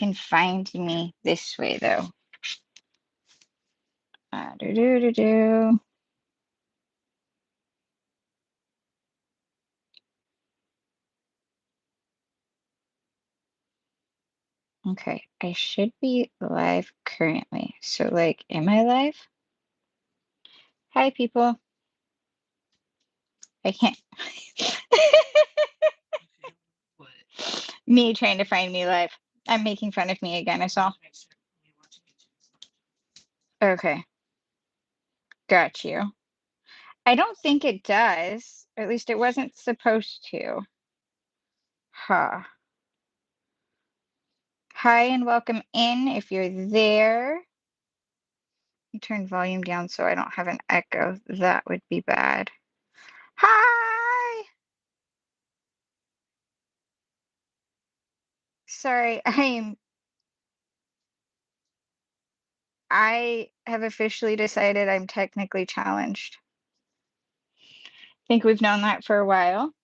can find me this way, though. Do. Okay, I should be live currently. So, like, am I live? Hi, people. I can't. Me trying to find me live. I'm making fun of me again, I saw. Okay, got you. I don't think it does. At least it wasn't supposed to. Huh. Hi and welcome in if you're there. Turn volume down so I don't have an echo. That would be bad. Hi! Sorry, I have officially decided I'm technically challenged. Think we've known that for a while.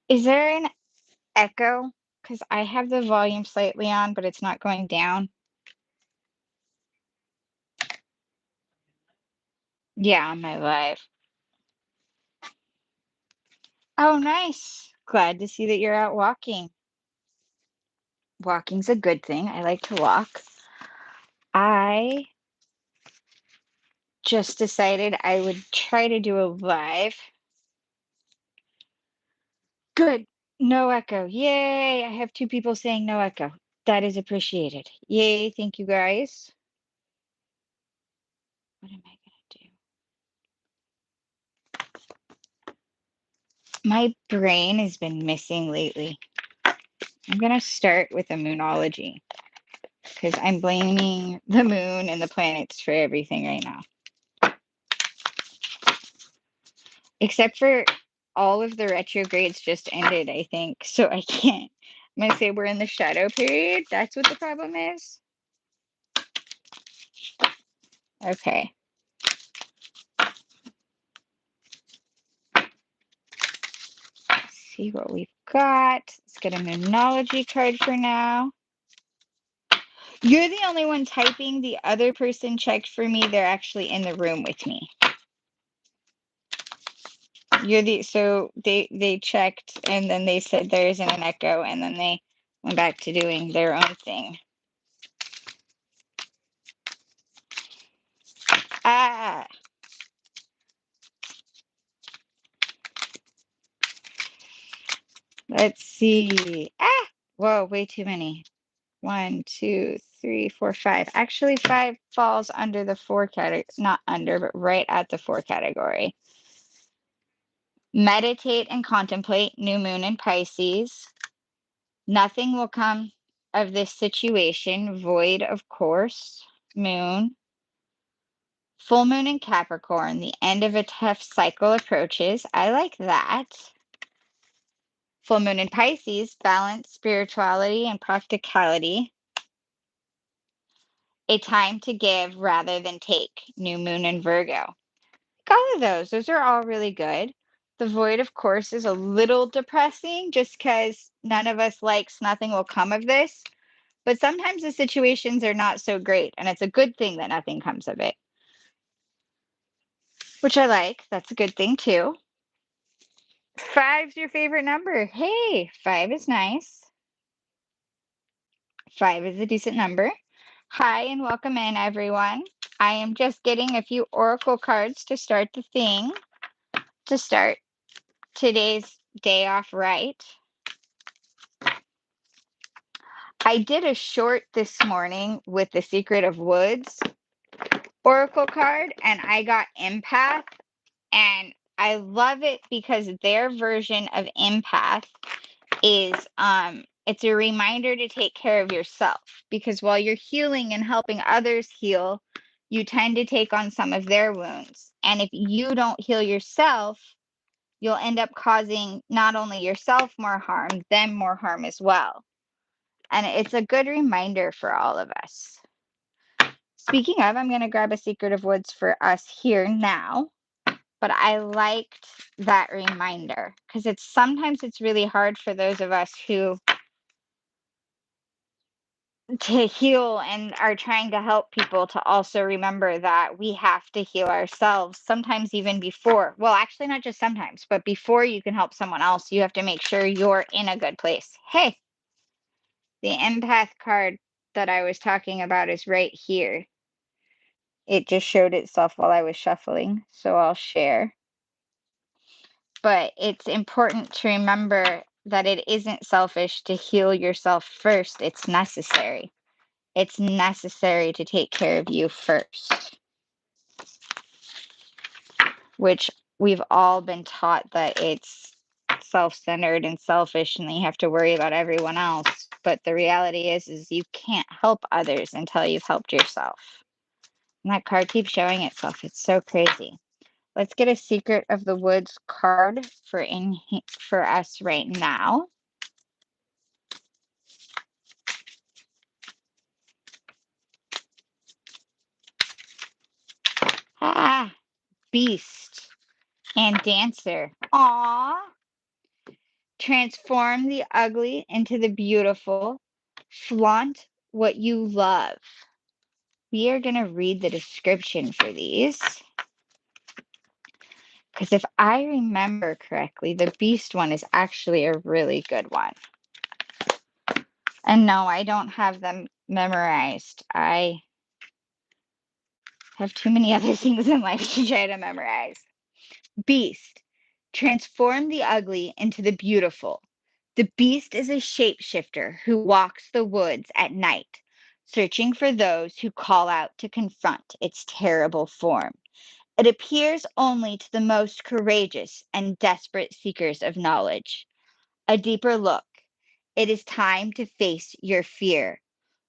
Is there an echo? Because I have the volume slightly on, but it's not going down. Yeah, on my live. Oh, nice. Glad to see that you're out walking. Walking's a good thing. I like to walk. I just decided I would try to do a live. Good. No echo. Yay. I have 2 people saying no echo. That is appreciated. Yay. Thank you, guys. What am I going to do? My brain has been missing lately. I'm going to start with a moonology because I'm blaming the moon and the planets for everything right now. Except for all of the retrogrades just ended, I think. So I can't. I'm going to say we're in the shadow period. That's what the problem is. Okay. Let's see what we've got. Let's get a moonology card for now. You're the only one typing. The other person checked for me. They're actually in the room with me. So they checked and then they said there isn't an echo and then they went back to doing their own thing. Ah. Let's see. Ah. Whoa, way too many. 1, 2, 3, 4, 5. Actually, 5 falls under the 4 category. Not under, but right at the 4 category. Meditate and contemplate, new moon in Pisces. Nothing will come of this situation, void, of course, moon. Full moon in Capricorn, the end of a tough cycle approaches. I like that. Full moon in Pisces, balance, spirituality, and practicality. A time to give rather than take, new moon in Virgo. All of those are all really good. The void, of course, is a little depressing just because none of us likes nothing will come of this. But sometimes the situations are not so great, and it's a good thing that nothing comes of it. Which I like. That's a good thing, too. 5's your favorite number. Hey, 5 is nice. 5 is a decent number. Hi, and welcome in, everyone. I am just getting a few oracle cards to start the thing, to start today's day off right. I did a short this morning with the Secret of Woods oracle card, and I got empath, and I love it because their version of empath is it's a reminder to take care of yourself, because while you're healing and helping others heal, you tend to take on some of their wounds, and if you don't heal yourself, you'll end up causing not only yourself more harm, them more harm as well. And it's a good reminder for all of us. Speaking of, I'm going to grab a Secret of Woods for us here now. But I liked that reminder because sometimes it's really hard for those of us who to heal and are trying to help people to also remember that we have to heal ourselves sometimes even before. Well, actually not just sometimes, but before you can help someone else, you have to make sure you're in a good place. Hey, the empath card that I was talking about is right here. It just showed itself while I was shuffling, so I'll share. But it's important to remember that it isn't selfish to heal yourself first. It's necessary. It's necessary to take care of you first, which we've all been taught that it's self-centered and selfish and you have to worry about everyone else. But the reality is you can't help others until you've helped yourself. And that card keeps showing itself. It's so crazy. Let's get a Secret of the Woods card for us right now. Ah, Beast and Dancer. Aww. Transform the ugly into the beautiful. Flaunt what you love. We are going to read the description for these. Because if I remember correctly, the Beast one is actually a really good one. And no, I don't have them memorized. I have too many other things in life to try to memorize. Beast. Transform the ugly into the beautiful. The beast is a shapeshifter who walks the woods at night, searching for those who call out to confront its terrible form. It appears only to the most courageous and desperate seekers of knowledge. A deeper look. It is time to face your fear.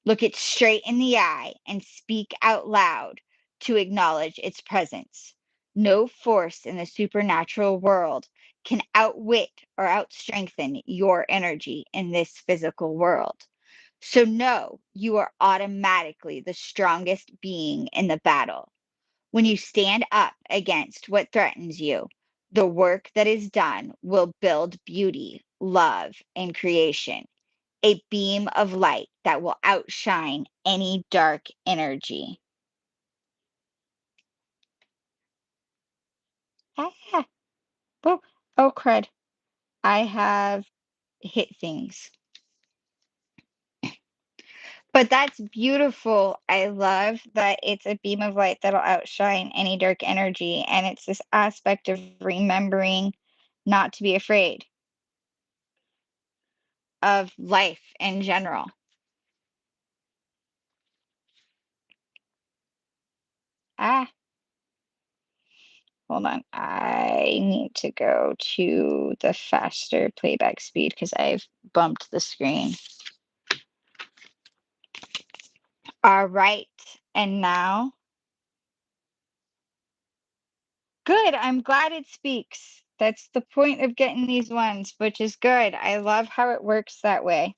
Look it straight in the eye and speak out loud to acknowledge its presence. No force in the supernatural world can outwit or outstrengthen your energy in this physical world. So know you are automatically the strongest being in the battle. When you stand up against what threatens you, the work that is done will build beauty, love, and creation, a beam of light that will outshine any dark energy. Ah, oh, oh, crud. I have hit things. But that's beautiful. I love that it's a beam of light that'll outshine any dark energy. And it's this aspect of remembering not to be afraid of life in general. Ah, hold on. I need to go to the faster playback speed because I've bumped the screen. All right. And now, good. I'm glad it speaks. That's the point of getting these ones, which is good. I love how it works that way.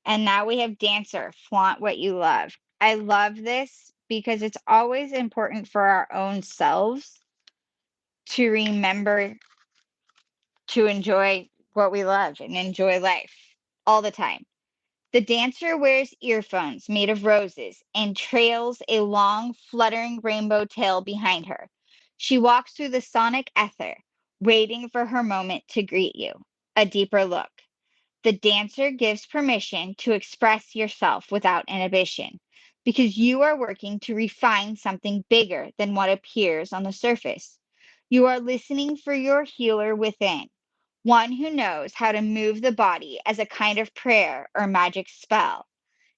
And now we have Dancer, flaunt what you love. I love this because it's always important for our own selves to remember to enjoy what we love and enjoy life all the time. The dancer wears earphones made of roses and trails a long, fluttering rainbow tail behind her. She walks through the sonic ether, waiting for her moment to greet you. A deeper look. The dancer gives permission to express yourself without inhibition because you are working to refine something bigger than what appears on the surface. You are listening for your healer within, one who knows how to move the body as a kind of prayer or magic spell.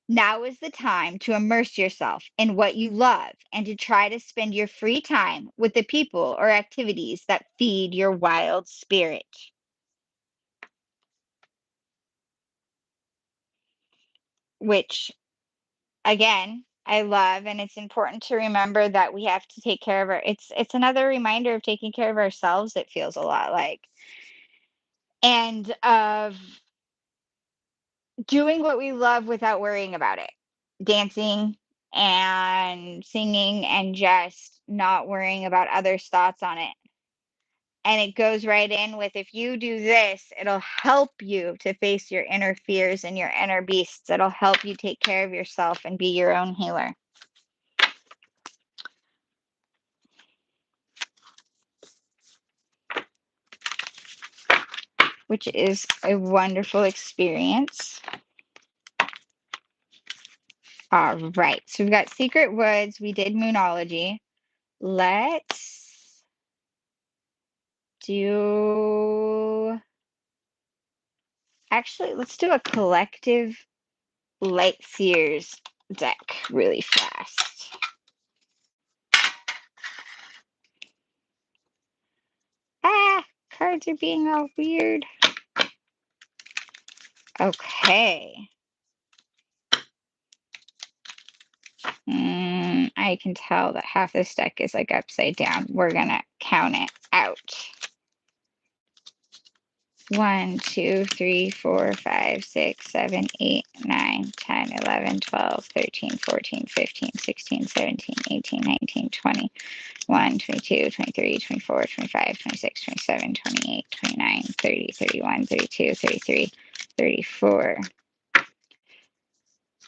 Now is the time to immerse yourself in what you love and to try to spend your free time with the people or activities that feed your wild spirit. Which, again, I love, and it's important to remember that we have to take care of it's another reminder of taking care of ourselves, it feels a lot like, and of doing what we love without worrying about it. Dancing and singing and just not worrying about others' thoughts on it. And it goes right in with, if you do this, it'll help you to face your inner fears and your inner beasts. It'll help you take care of yourself and be your own healer. Which is a wonderful experience. All right, so we've got Secret Woods. We did Moonology. Let's do, actually, let's do a collective Light Seers deck really fast. Ah, cards are being all weird. Okay. I can tell that half this deck is like upside down. We're gonna count it out. 1, 2, 3, 4, 5, 6, 7, 8, 9, 10, 11, 12, 13, 14, 15, 16, 17, 18, 19, 20, 21, 22, 23, 24, 25, 26, 27, 28, 29, 30, 31, 32, 33, 34,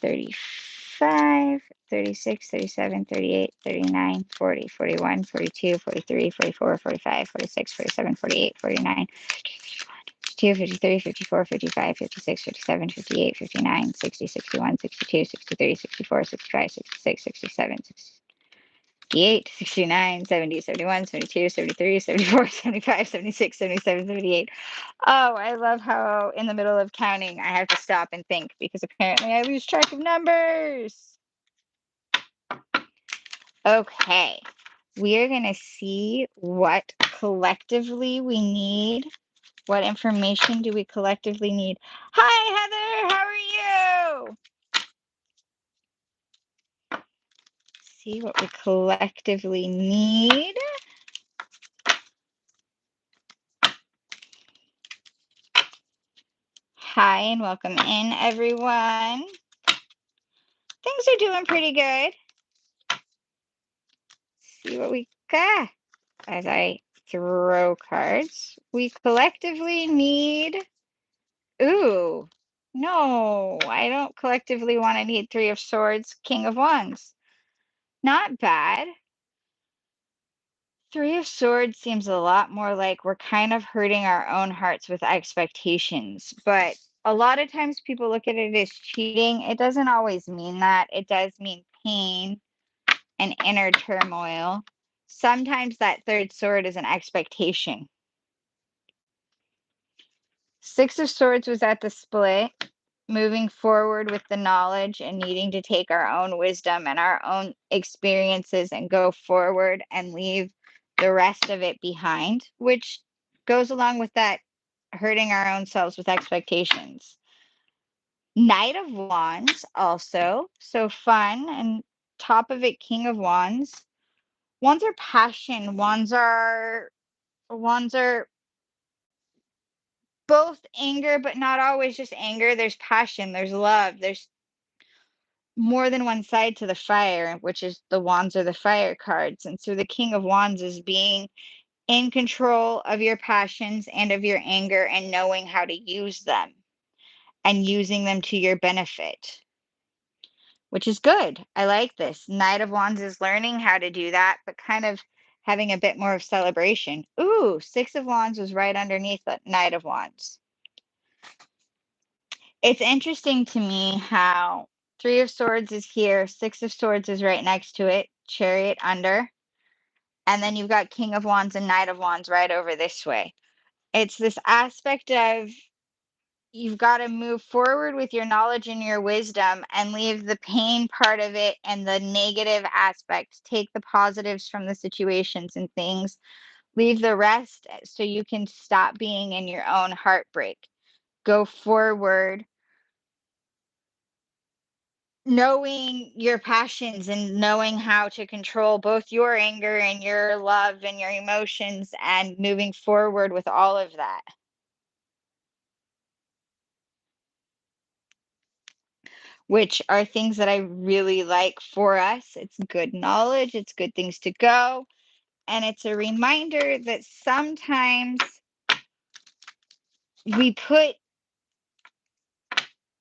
35, 36, 37, 38, 39, 40, 41, 42, 43, 44, 45, 46, 47, 48, 49, 52, 53, 54, 55, 56, 57, 58, 59, 60, 61, 62, 63, 64, 65, 66, 67, 68, 69, 70, 71, 72, 73, 74, 75, 76, 77, 78. Oh, I love how in the middle of counting, I have to stop and think because apparently I lose track of numbers. Okay, we are going to see what collectively we need. What information do we collectively need? Hi, Heather, how are you? See what we collectively need. Hi, and welcome in, everyone. Things are doing pretty good. See what we got as I throw cards. We collectively need. Ooh, no, I don't collectively want to need Three of Swords, King of Wands. Not bad. Three of Swords seems a lot more like we're kind of hurting our own hearts with expectations, but a lot of times people look at it as cheating. It doesn't always mean that. It does mean pain and inner turmoil. Sometimes that third sword is an expectation. Six of Swords was at the split, moving forward with the knowledge and needing to take our own wisdom and our own experiences and go forward and leave the rest of it behind, which goes along with that hurting our own selves with expectations. Knight of Wands also, so fun, and top of it, King of Wands. Wands are passion. Wands are both anger, but not always just anger. There's passion, there's love, there's more than one side to the fire, which is the wands are the fire cards. And so the King of Wands is being in control of your passions and of your anger and knowing how to use them and using them to your benefit, which is good. I like this. Knight of Wands is learning how to do that, but kind of having a bit more of celebration. Ooh, Six of Wands was right underneath the Knight of Wands. It's interesting to me how Three of Swords is here, Six of Swords is right next to it, Chariot under, and then you've got King of Wands and Knight of Wands right over this way. It's this aspect of you've got to move forward with your knowledge and your wisdom and leave the pain part of it and the negative aspects. Take the positives from the situations and things, leave the rest so you can stop being in your own heartbreak. Go forward knowing your passions and knowing how to control both your anger and your love and your emotions and moving forward with all of that. Which are things that I really like for us. It's good knowledge, it's good things to go. and it's a reminder that sometimes we put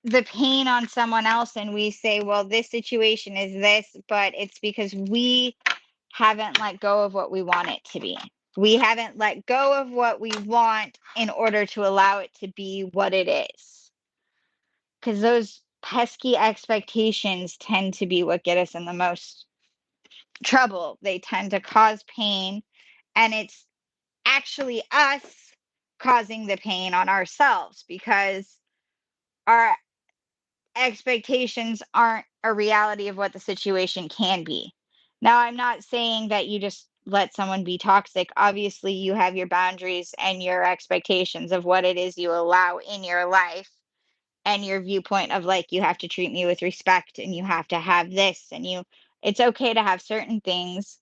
the pain on someone else and we say, well, this situation is this, but it's because we haven't let go of what we want it to be. We haven't let go of what we want in order to allow it to be what it is. Because those pesky expectations tend to be what get us in the most trouble. They tend to cause pain, and it's actually us causing the pain on ourselves because our expectations aren't a reality of what the situation can be. Now, I'm not saying that you just let someone be toxic. Obviously, you have your boundaries and your expectations of what it is you allow in your life, and your viewpoint of like, you have to treat me with respect and you have to have this, and it's okay to have certain things,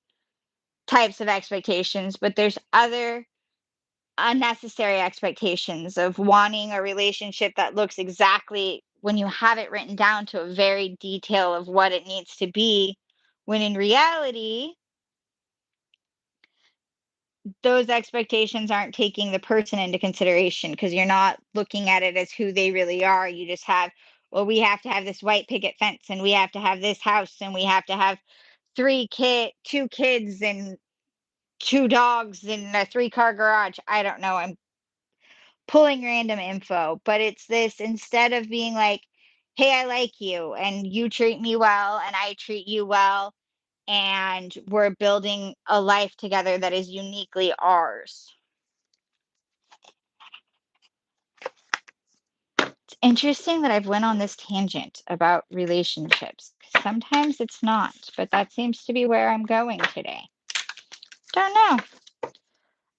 types of expectations, but there's other unnecessary expectations of wanting a relationship that looks exactly, when you have it written down to a very detail of what it needs to be, when in reality those expectations aren't taking the person into consideration because you're not looking at it as who they really are. You just have, well, we have to have this white picket fence and we have to have this house and we have to have two kids and two dogs and a three-car garage. I don't know. I'm pulling random info, but it's this, instead of being like, hey, I like you and you treat me well and I treat you well, and we're building a life together that is uniquely ours. It's interesting that I've went on this tangent about relationships. Sometimes it's not, but that seems to be where I'm going today. Don't know.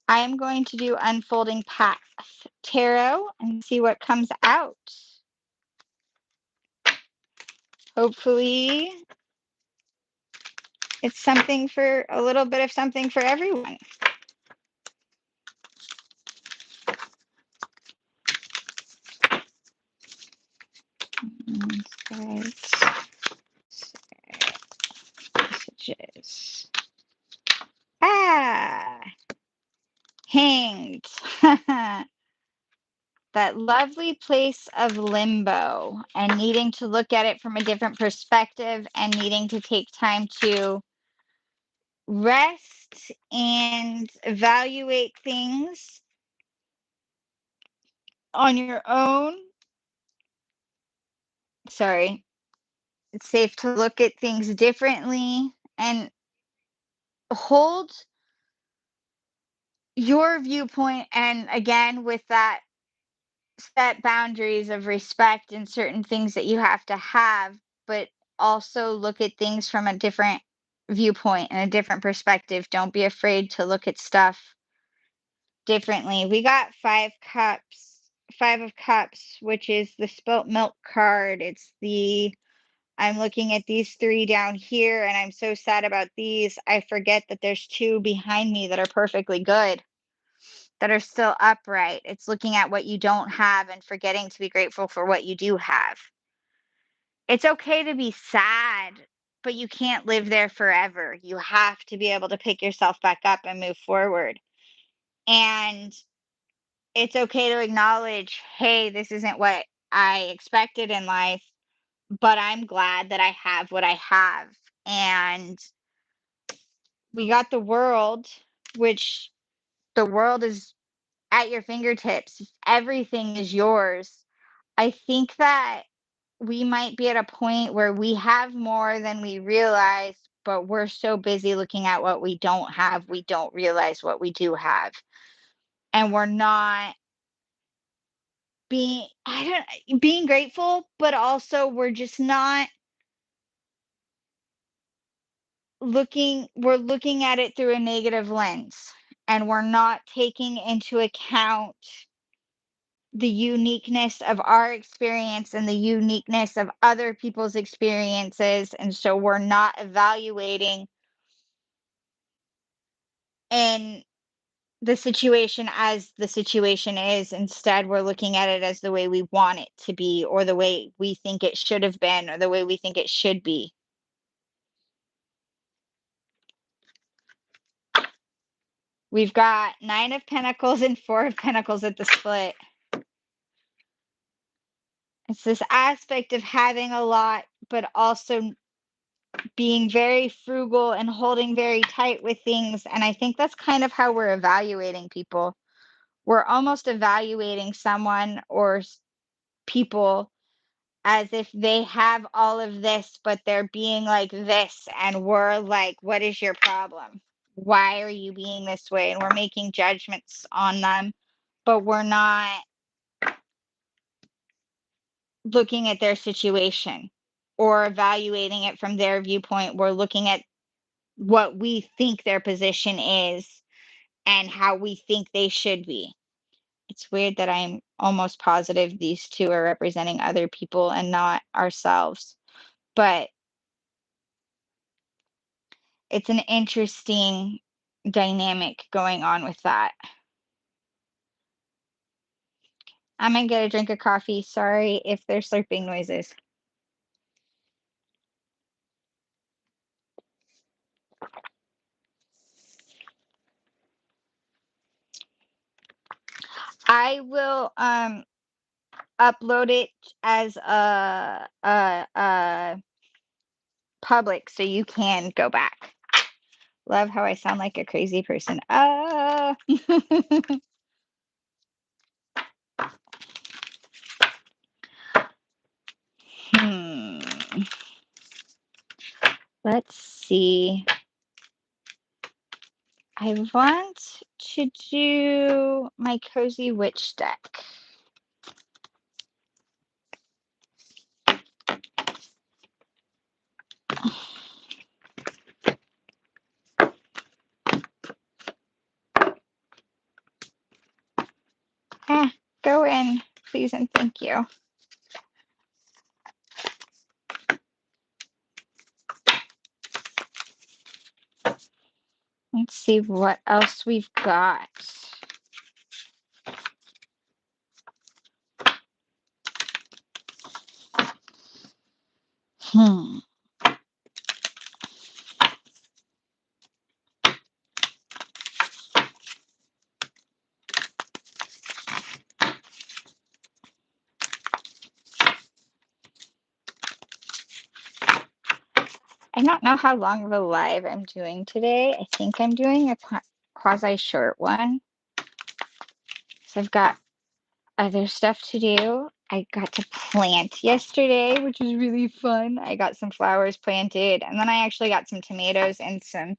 I am going to do Unfolding Path Tarot and see what comes out. Hopefully, it's something for a little bit of something for everyone. Messages. Hanged. That lovely place of limbo and needing to look at it from a different perspective and needing to take time to rest and evaluate things on your own. Sorry. It's safe to look at things differently and hold your viewpoint, and again with that, set boundaries of respect and certain things that you have to have, but also look at things from a different viewpoint and a different perspective. Don't be afraid to look at stuff differently. We got five of cups, which is the spilt milk card. I'm looking at these three down here and I'm so sad about these. I forget that there's two behind me that are perfectly good, that are still upright. It's looking at what you don't have and forgetting to be grateful for what you do have. It's okay to be sad, but you can't live there forever. You have to be able to pick yourself back up and move forward. And it's okay to acknowledge, hey, this isn't what I expected in life, but I'm glad that I have what I have. And we got the world, which the world is at your fingertips. Everything is yours. I think that we might be at a point where we have more than we realize, but we're so busy looking at what we don't have, we don't realize what we do have. And we're not being grateful, but also we're just not we're looking at it through a negative lens, and we're not taking into account the uniqueness of our experience and the uniqueness of other people's experiences. And so we're not evaluating in the situation as the situation is. Instead, we're looking at it as the way we want it to be, or the way we think it should have been, or the way we think it should be. We've got 9 of Pentacles and 4 of Pentacles at the split. It's this aspect of having a lot, but also being very frugal and holding very tight with things. And I think that's kind of how we're evaluating people. We're almost evaluating someone or people as if they have all of this, but they're being like this. And we're like, what is your problem? Why are you being this way? And we're making judgments on them, but we're not looking at their situation or evaluating it from their viewpoint. We're looking at what we think their position is and how we think they should be. It's weird that I'm almost positive these two are representing other people and not ourselves. But it's an interesting dynamic going on with that. I'm gonna get a drink of coffee. Sorry if there's slurping noises. I will upload it as a public so you can go back. Love how I sound like a crazy person. Hmm. Let's see. I want to do my Cozy Witch deck. Go in, please and thank you. Let's see what else we've got. Hmm. I don't know how long of a live I'm doing today. I think I'm doing a quasi short one. So I've got other stuff to do. I got to plant yesterday, which was really fun. I got some flowers planted, and then I actually got some tomatoes and some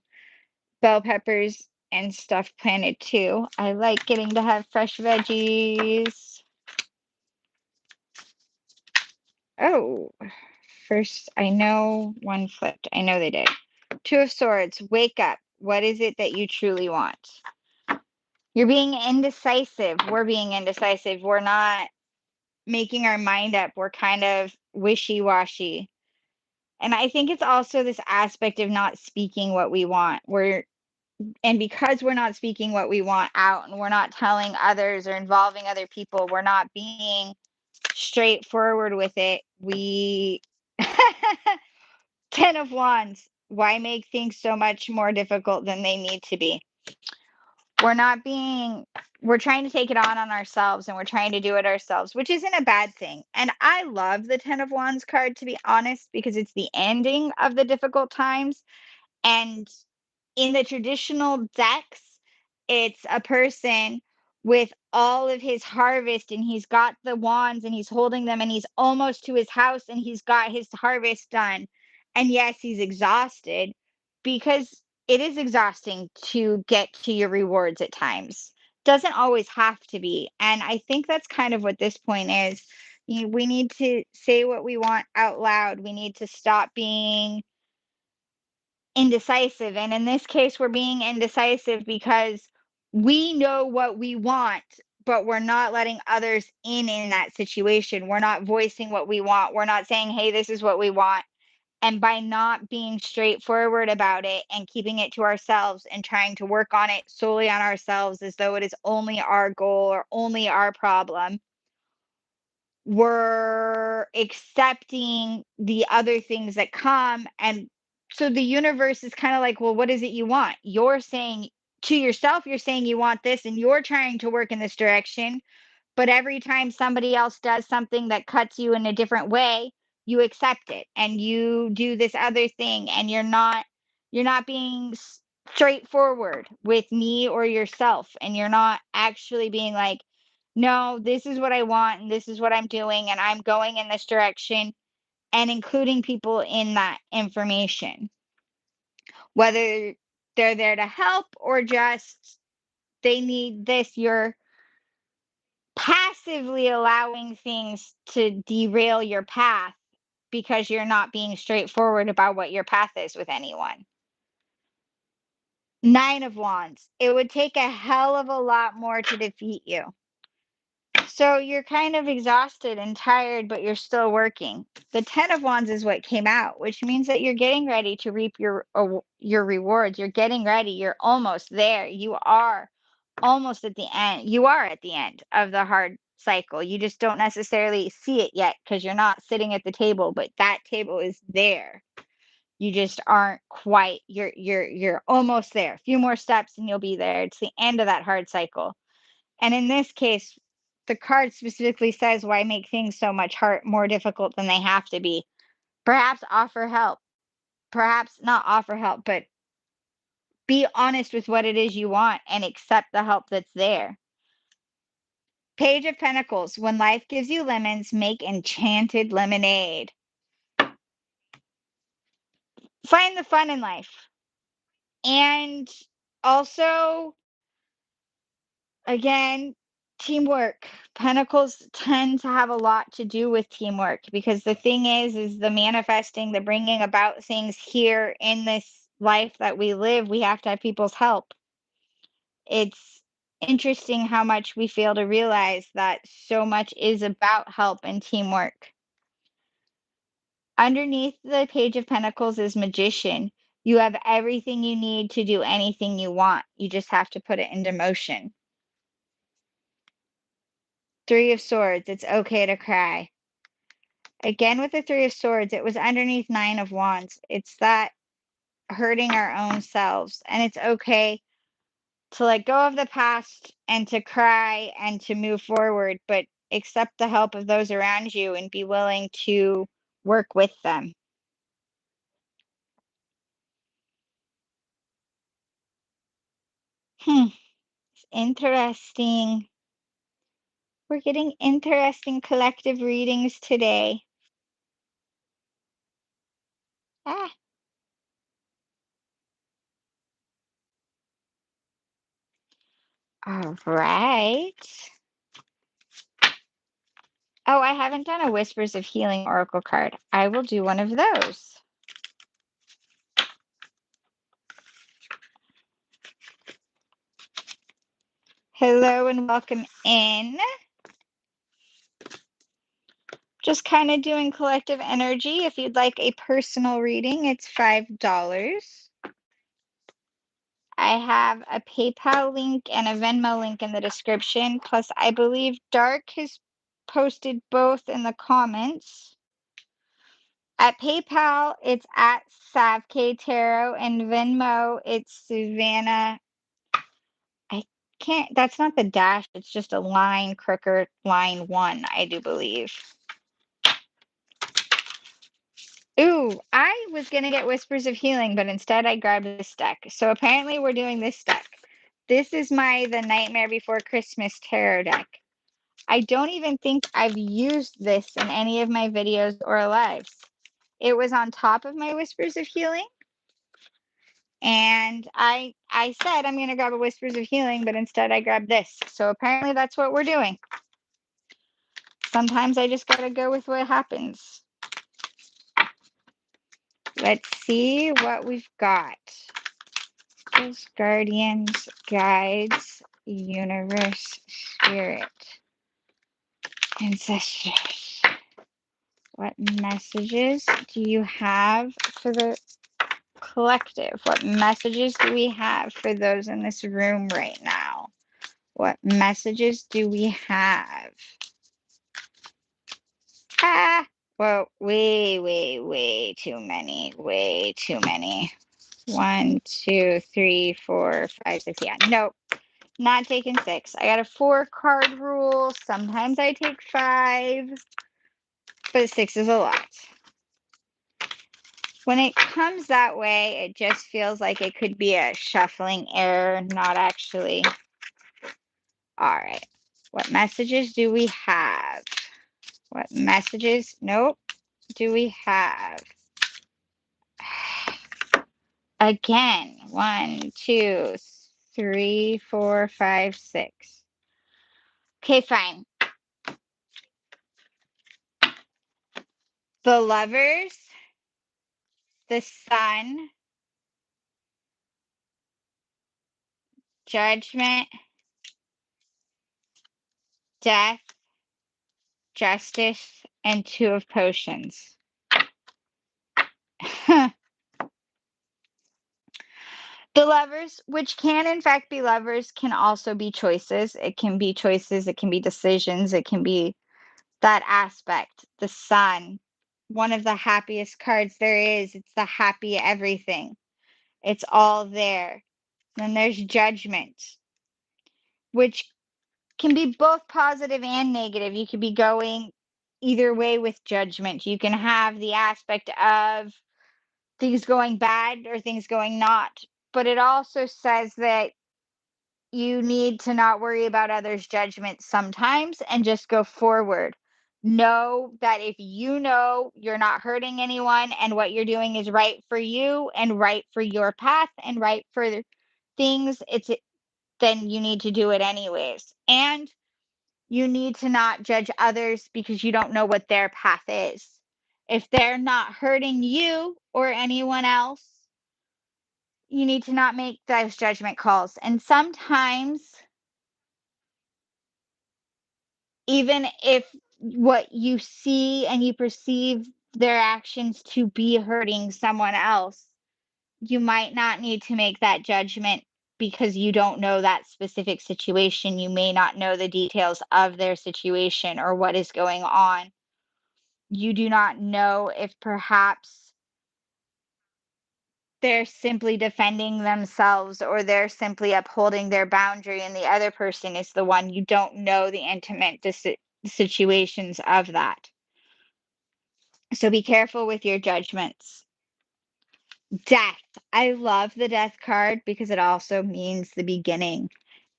bell peppers and stuff planted too. I like getting to have fresh veggies. Oh, first, I know one flipped. I know they did. 2 of Swords, wake up. What is it that you truly want? You're being indecisive. We're being indecisive. We're not making our mind up. We're kind of wishy-washy. And I think it's also this aspect of not speaking what we want. And because we're not speaking what we want out and we're not telling others or involving other people, we're not being straightforward with it. We 10 of Wands. Why make things so much more difficult than they need to be? We're trying to take it on ourselves and we're trying to do it ourselves, which isn't a bad thing. And I love the 10 of Wands card, to be honest, because it's the ending of the difficult times. And in the traditional decks, it's a person with all of his harvest and he's got the wands and he's holding them and he's almost to his house and he's got his harvest done. And yes, he's exhausted because it is exhausting to get to your rewards at times. Doesn't always have to be. And I think that's kind of what this point is. We need to say what we want out loud. We need to stop being indecisive. And in this case, we're being indecisive because we know what we want, but we're not letting others in that situation. We're not voicing what we want. We're not saying, hey, this is what we want. And by not being straightforward about it and keeping it to ourselves and trying to work on it solely on ourselves as though it is only our goal or only our problem, we're accepting the other things that come. And so the universe is kind of like, well, what is it you want? You're saying to yourself, you're saying you want this and you're trying to work in this direction, but every time somebody else does something that cuts you in a different way, you accept it and you do this other thing, and you're not being straightforward with me or yourself, and you're not actually being like, no, this is what I want and this is what I'm doing and I'm going in this direction, and including people in that information, whether they're there to help or just they need this. You're passively allowing things to derail your path because you're not being straightforward about what your path is with anyone. Nine of Wands. It would take a hell of a lot more to defeat you. So you're kind of exhausted and tired, but you're still working. The Ten of Wands is what came out, which means that you're getting ready to reap your rewards. You're getting ready. You're almost there. You are almost at the end. You are at the end of the hard cycle. You just don't necessarily see it yet because you're not sitting at the table, but that table is there. You just aren't quite. You're almost there. A few more steps and you'll be there. It's the end of that hard cycle. And in this case, the card specifically says why make things so much more difficult than they have to be. Perhaps offer help. Perhaps not offer help, but be honest with what it is you want and accept the help that's there. Page of Pentacles. When life gives you lemons, make enchanted lemonade. Find the fun in life. And also, again, teamwork. Pentacles tend to have a lot to do with teamwork because the thing is the manifesting, the bringing about things here in this life that we live, we have to have people's help. It's interesting how much we fail to realize that so much is about help and teamwork. Underneath the Page of Pentacles is Magician. You have everything you need to do anything you want. You just have to put it into motion. Three of Swords. It's okay to cry. Again, with the Three of Swords, it was underneath Nine of Wands. It's that hurting our own selves. And it's okay to let go of the past and to cry and to move forward, but accept the help of those around you and be willing to work with them. It's interesting. We're getting interesting collective readings today. Ah, all right. Oh, I haven't done a Whispers of Healing Oracle card. I will do one of those. Hello and welcome in. Just kind of doing collective energy. If you'd like a personal reading, it's $5. I have a PayPal link and a Venmo link in the description. Plus, I believe Dark has posted both in the comments. At PayPal, it's at Savk Tarot, and Venmo, it's Savana. I can't, that's not the dash, it's just a line, crooked line 1, I do believe. Ooh, I was going to get Whispers of Healing, but instead I grabbed this deck. So apparently we're doing this deck. This is The Nightmare Before Christmas tarot deck. I don't even think I've used this in any of my videos or lives. It was on top of my Whispers of Healing. And I said I'm going to grab a Whispers of Healing, but instead I grabbed this. So apparently that's what we're doing. Sometimes I just got to go with what happens. Let's see what we've got. Angels, guardians, guides, universe, spirit, ancestors. What messages do you have for the collective? What messages do we have for those in this room right now? What messages do we have? Ah, well, way too many. Way too many. 1, 2, 3, 4, 5, 6. Yeah, nope. Not taking 6. I got a 4-card rule. Sometimes I take 5, but 6 is a lot. When it comes that way, it just feels like it could be a shuffling error, not actually. All right. What messages do we have? What messages? Nope. Do we have? Again. 1, 2, 3, 4, 5, 6. Okay, fine. The Lovers, the Sun, Judgment, Death, Justice, and 2 of Potions. The Lovers, which can in fact be lovers, can also be choices. It can be choices, it can be decisions, it can be that aspect. The Sun, one of the happiest cards there is. It's the happy everything. It's all there. Then there's Judgment, which can be both positive and negative. You could be going either way with Judgment. You can have the aspect of things going bad or things going not. But it also says that you need to not worry about others' judgment sometimes and just go forward. Know that if you know you're not hurting anyone and what you're doing is right for you and right for your path and right for things, then you need to do it anyways. And you need to not judge others because you don't know what their path is. If they're not hurting you or anyone else, you need to not make those judgment calls. And sometimes, even if what you see and you perceive their actions to be hurting someone else, you might not need to make that judgment because you don't know that specific situation. You may not know the details of their situation or what is going on. You do not know if perhaps they're simply defending themselves or they're simply upholding their boundary and the other person is the one. You don't know the intimate situations of that. So be careful with your judgments. Death. I love the death card because it also means the beginning.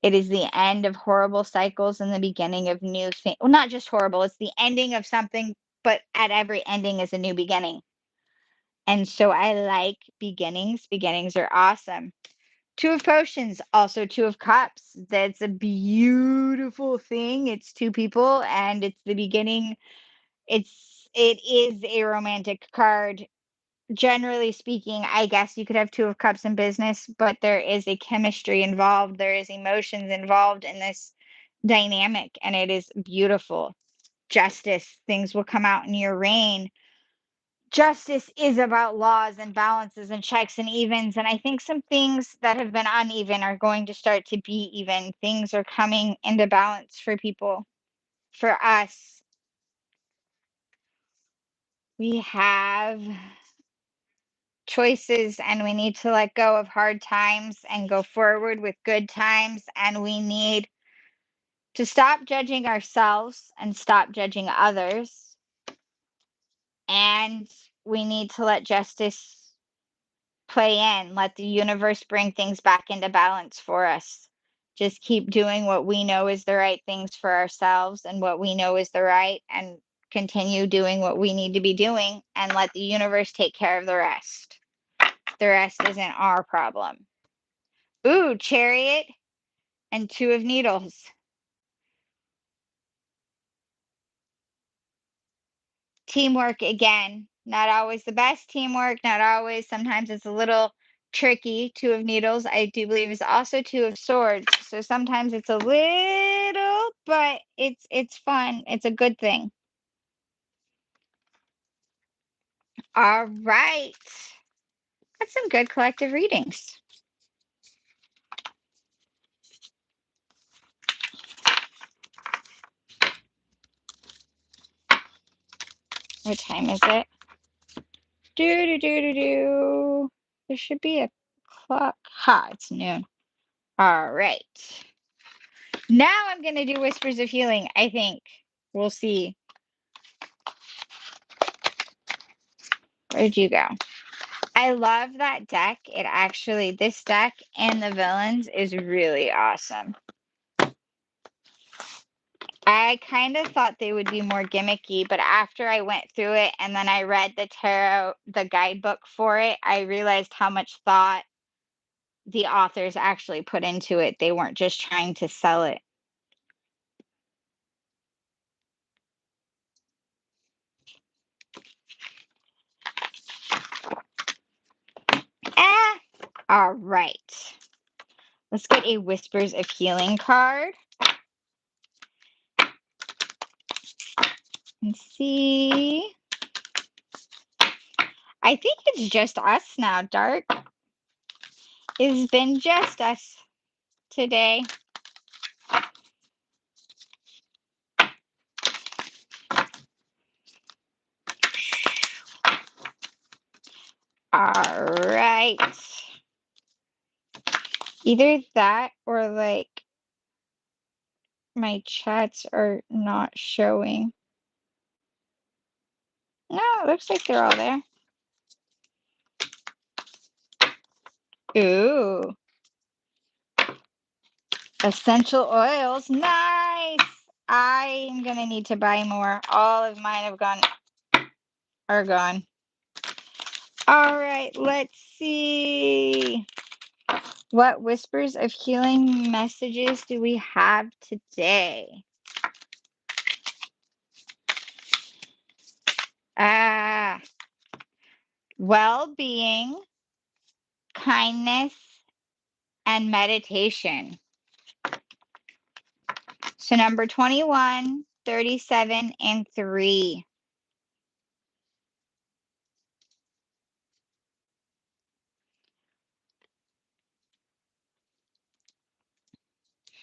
It is the end of horrible cycles and the beginning of new things. Well, not just horrible, it's the ending of something, but at every ending is a new beginning. And so I like beginnings. Beginnings are awesome. 2 of Potions, also 2 of Cups. That's a beautiful thing. It's 2 people and it's the beginning. It is a romantic card. Generally speaking, I guess you could have 2 of Cups in business, but there is a chemistry involved. There is emotions involved in this dynamic, and it is beautiful. Justice, things will come out in your reign. Justice is about laws and balances and checks and evens. And I think some things that have been uneven are going to start to be even. Things are coming into balance for people. For us, we have choices and we need to let go of hard times and go forward with good times. And we need to stop judging ourselves and stop judging others. And we need to let justice play in, let the universe bring things back into balance for us. Just keep doing what we know is the right things for ourselves and what we know is the right, and continue doing what we need to be doing and let the universe take care of the rest. The rest isn't our problem. Ooh, Chariot and 2 of Needles. Teamwork again. Not always the best teamwork, not always. Sometimes it's a little tricky. 2 of Needles, I do believe, is also 2 of Swords. So sometimes it's a little, but it's fun. It's a good thing. All right. That's some good collective readings. What time is it? Do do do do do. There should be a o'clock. Ha, it's noon. All right. Now I'm going to do Whispers of Healing, I think. We'll see. Where'd you go? I love that deck. This deck and the villains is really awesome. I kind of thought they would be more gimmicky, but after I went through it and then I read the tarot, the guidebook for it, I realized how much thought the authors actually put into it. They weren't just trying to sell it. Ah, all right. Let's get a Whispers of Healing card. And see. I think it's just us now, Dark. It's been just us today. All right. Either that or like my chats are not showing. No, it looks like they're all there. Ooh. Essential oils. Nice. I am going to need to buy more. All of mine are gone. All right, let's see. What Whispers of Healing messages do we have today? Well-being, kindness, and meditation. So number 21, 37, and 3.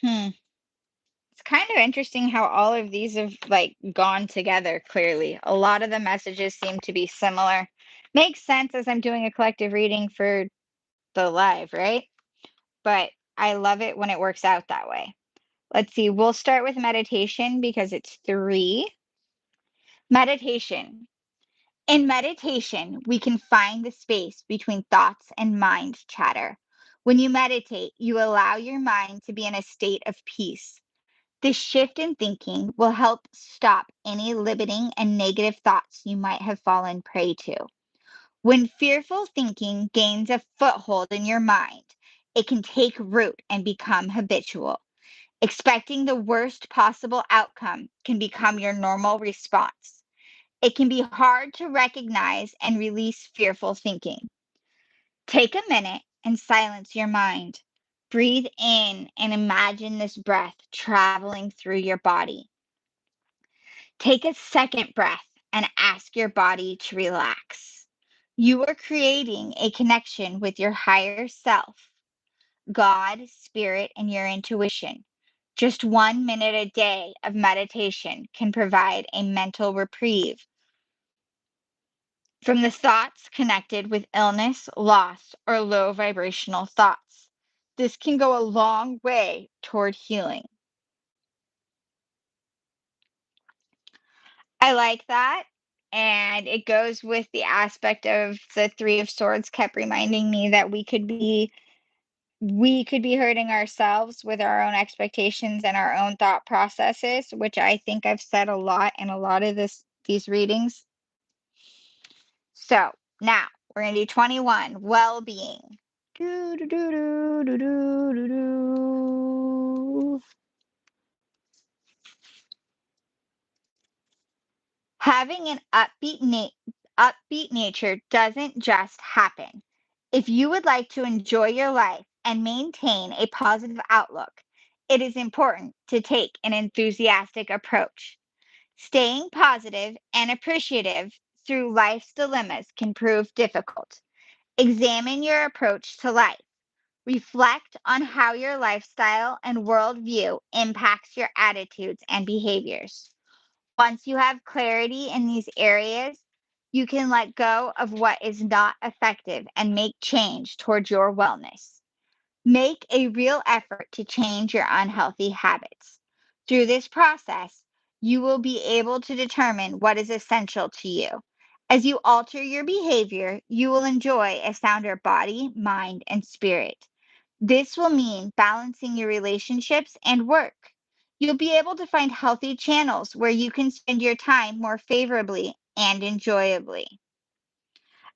It's kind of interesting how all of these have like gone together clearly. A lot of the messages seem to be similar. Makes sense as I'm doing a collective reading for the live, right? But I love it when it works out that way. Let's see. We'll start with meditation because it's 3. Meditation. In meditation, we can find the space between thoughts and mind chatter. When you meditate, you allow your mind to be in a state of peace. This shift in thinking will help stop any limiting and negative thoughts you might have fallen prey to. When fearful thinking gains a foothold in your mind, it can take root and become habitual. Expecting the worst possible outcome can become your normal response. It can be hard to recognize and release fearful thinking. Take a minute and silence your mind. Breathe in and imagine this breath traveling through your body. Take a second breath and ask your body to relax. You are creating a connection with your higher self, God, spirit, and your intuition. Just 1 minute a day of meditation can provide a mental reprieve from the thoughts connected with illness, loss, or low vibrational thoughts. This can go a long way toward healing. I like that. And it goes with the aspect of the 3 of Swords kept reminding me that we could be hurting ourselves with our own expectations and our own thought processes, which I think I've said a lot in a lot of these readings. So now we're going to do 21, well-being. Do, do, do, do, do, do, do, do. Having an upbeat nature doesn't just happen. If you would like to enjoy your life and maintain a positive outlook, it is important to take an enthusiastic approach. Staying positive and appreciative through life's dilemmas can prove difficult. Examine your approach to life. Reflect on how your lifestyle and worldview impacts your attitudes and behaviors. Once you have clarity in these areas, You can let go of what is not effective and make change towards your wellness. Make a real effort to change your unhealthy habits. Through this process, you will be able to determine what is essential to you. As you alter your behavior, you will enjoy a sounder body, mind, and spirit. This will mean balancing your relationships and work. You'll be able to find healthy channels where you can spend your time more favorably and enjoyably.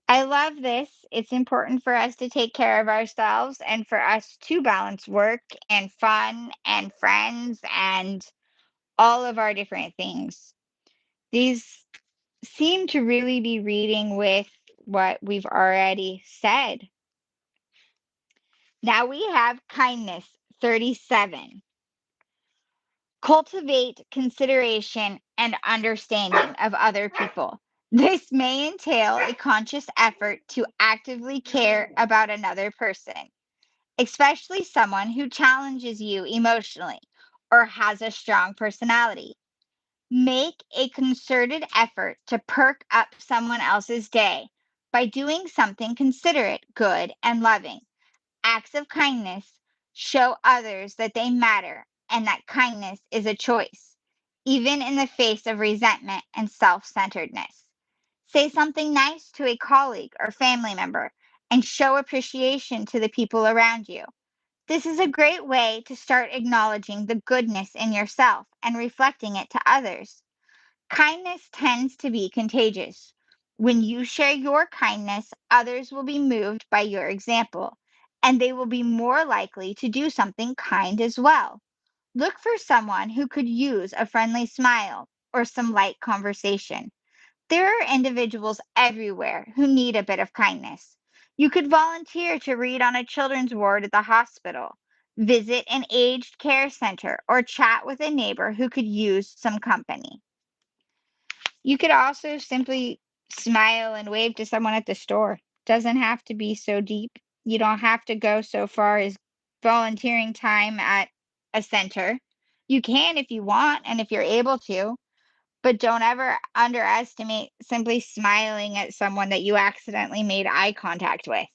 I love this. It's important for us to take care of ourselves and for us to balance work and fun and friends and all of our different things. These seem to really be reading with what we've already said. Now we have kindness 37. Cultivate consideration and understanding of other people. This may entail a conscious effort to actively care about another person, especially someone who challenges you emotionally or has a strong personality. Make a concerted effort to perk up someone else's day by doing something considerate, good, and loving. Acts of kindness show others that they matter and that kindness is a choice, even in the face of resentment and self centeredness. Say something nice to a colleague or family member and show appreciation to the people around you. This is a great way to start acknowledging the goodness in yourself and reflecting it to others. Kindness tends to be contagious. When you share your kindness, others will be moved by your example, and they will be more likely to do something kind as well. Look for someone who could use a friendly smile or some light conversation. There are individuals everywhere who need a bit of kindness. You could volunteer to read on a children's ward at the hospital, visit an aged care center, or chat with a neighbor who could use some company. You could also simply smile and wave to someone at the store. Doesn't have to be so deep. You don't have to go so far as volunteering time at a center. You can if you want and if you're able to, but don't ever underestimate simply smiling at someone that you accidentally made eye contact with.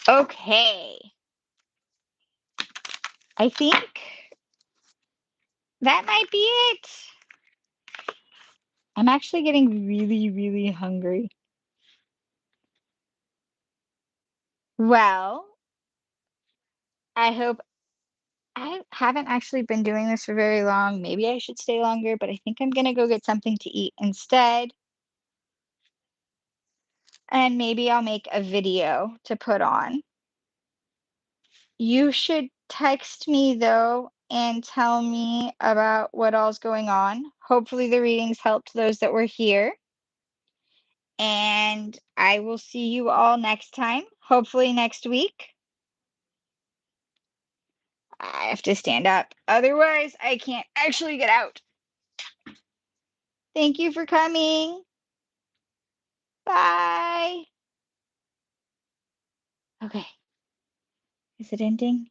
Okay. I think that might be it. I'm actually getting really, really hungry. Well, I hope I haven't actually been doing this for very long. Maybe I should stay longer, but I think I'm gonna go get something to eat instead. And maybe I'll make a video to put on. You should text me though and tell me about what all's going on. Hopefully the readings helped those that were here. And I will see you all next time, hopefully next week. I have to stand up. Otherwise, I can't actually get out. Thank you for coming. Bye. Okay. Is it ending?